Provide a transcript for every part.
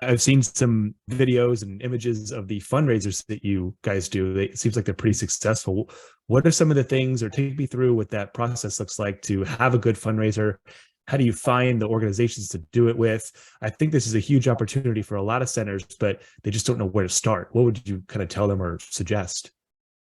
I've seen some videos and images of the fundraisers that you guys do. It seems like they're pretty successful. What are some of the things, or take me through what that process looks like to have a good fundraiser? How do you find the organizations to do it with? I think this is a huge opportunity for a lot of centers, but they just don't know where to start. What would you kind of tell them or suggest?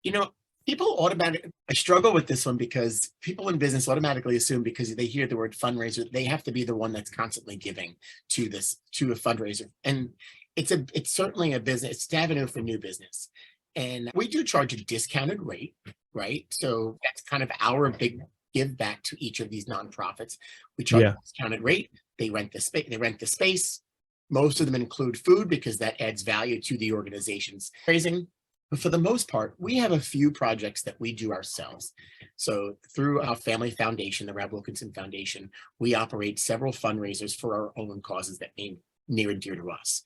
You know, people automatically, I struggle with this one because people in business automatically assume because they hear the word fundraiser, they have to be the one that's constantly giving to a fundraiser. And it's certainly a business, it's an avenue for new business. And we do charge a discounted rate, right? So that's kind of our big give back to each of these nonprofits. We charge a discounted rate. They rent the space. Most of them include food because that adds value to the organization's raising. But for the most part, we have a few projects that we do ourselves. So through our family foundation, the Wilkinson Foundation, we operate several fundraisers for our own causes that mean near and dear to us.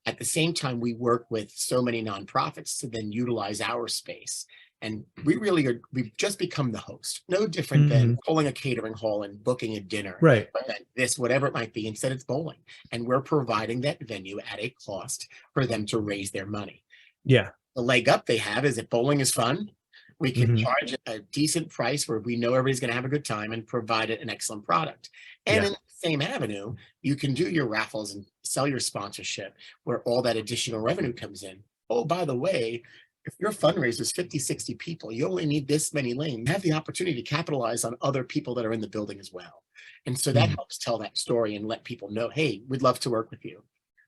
At the same time, we work with so many nonprofits to then utilize our space. And we've just become the host, no different than pulling a catering hall and booking a dinner, Right. this, whatever it might be. Instead, it's bowling. And we're providing that venue at a cost for them to raise their money. Yeah. The leg up they have is that bowling is fun. We can charge a decent price where we know everybody's going to have a good time and provide an excellent product. And in the same avenue, you can do your raffles and sell your sponsorship where all that additional revenue comes in. Oh, by the way, if your fundraiser is 50, 60 people, you only need this many lanes. You have the opportunity to capitalize on other people that are in the building as well. And so that helps tell that story and let people know, hey, we'd love to work with you.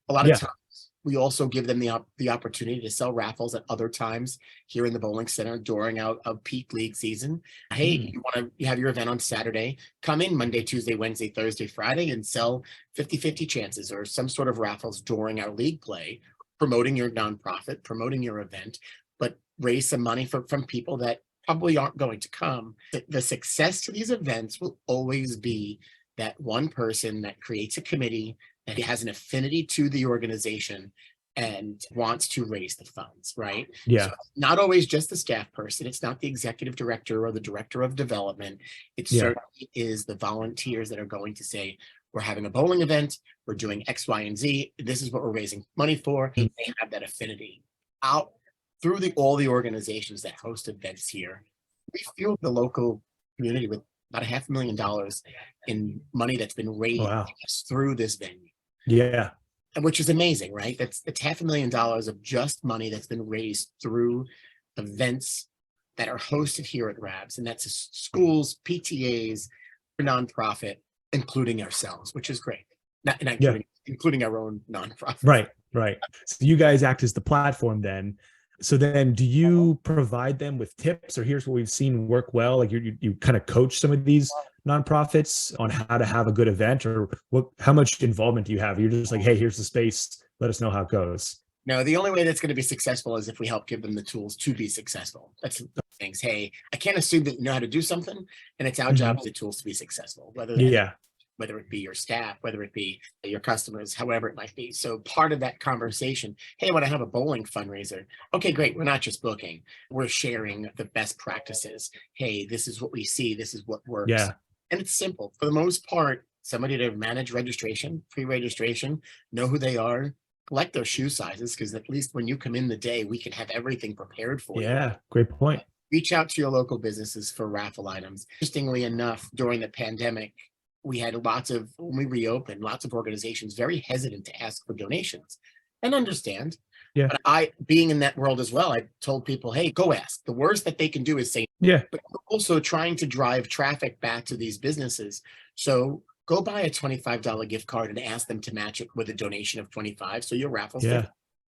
A lot of times, we also give them the opportunity to sell raffles at other times here in the bowling center during our peak league season. Hey, you have your event on Saturday, come in Monday, Tuesday, Wednesday, Thursday, Friday, and sell 50-50 chances or some sort of raffles during our league play, promoting your nonprofit, promoting your event, but raise some money from people that probably aren't going to come. The success to these events will always be that one person that creates a committee that has an affinity to the organization and wants to raise the funds, right? Yeah. So not always just the staff person. It's not the executive director or the director of development. It certainly is the volunteers that are going to say, we're having a bowling event, we're doing X, Y, and Z. This is what we're raising money for. They have that affinity. Out through all the organizations that host events here, we fuel the local community with about $500,000 in money that's been raised through this venue. Yeah. Which is amazing, right? That's $500,000 of just money that's been raised through events that are hosted here at RABS. And that's schools, PTAs, nonprofit, including ourselves, which is great. Not including our own nonprofit. Right. So you guys act as the platform then. So then do you provide them with tips, or here's what we've seen work well? Like you kind of coach some of these nonprofits on how to have a good event, or how much involvement do you have? You're just like, hey, here's the space. Let us know how it goes. No, the only way that's going to be successful is if we help give them the tools to be successful. That's the things. Hey, I can't assume that you know how to do something, and it's our job as the tools to be successful, whether it be your staff, whether it be your customers, however it might be. So part of that conversation, hey, I want to have a bowling fundraiser. Okay, great. We're not just booking. We're sharing the best practices. Hey, this is what we see. This is what works. Yeah. And it's simple. For the most part, somebody to manage registration, pre-registration, know who they are, collect their shoe sizes, because at least when you come in the day, we can have everything prepared for you. Yeah, great point. Reach out to your local businesses for raffle items. Interestingly enough, during the pandemic, we had when we reopened, lots of organizations very hesitant to ask for donations, and understand. Yeah. But being in that world as well, I told people, hey, go ask. The worst that they can do is say, but also trying to drive traffic back to these businesses. So go buy a $25 gift card and ask them to match it with a donation of $25. So your raffles. Yeah.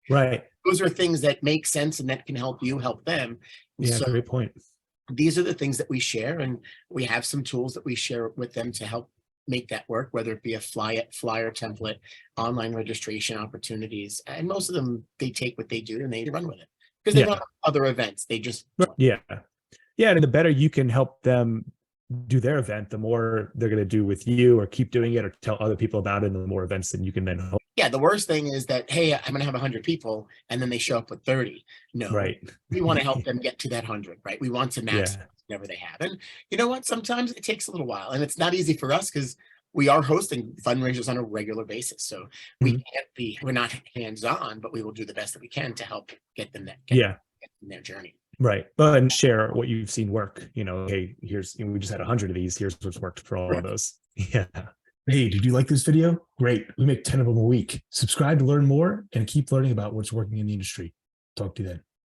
Right. Those are things that make sense and that can help you help them. Yeah. Great point. These are the things that we share, and we have some tools that we share with them to help make that work, whether it be a flyer template, online registration opportunities. And most of them, they take what they do and they run with it because they run other events. They just. Yeah. And the better you can help them do their event, the more they're going to do with you or keep doing it or tell other people about it, and the more events that you can then help. Yeah. The worst thing is that, hey, I'm going to have 100 people and then they show up with 30. No, we want to help them get to that 100, right? We want to maximize whatever they have. And you know what? Sometimes it takes a little while, and it's not easy for us because we are hosting fundraisers on a regular basis. So we're not hands-on, but we will do the best that we can to help get them get in their journey. Right. And share what you've seen work, hey, we just had 100 of these. Here's what's worked for all of those. Yeah. Hey, did you like this video? Great. We make 10 of them a week. Subscribe to learn more and keep learning about what's working in the industry. Talk to you then.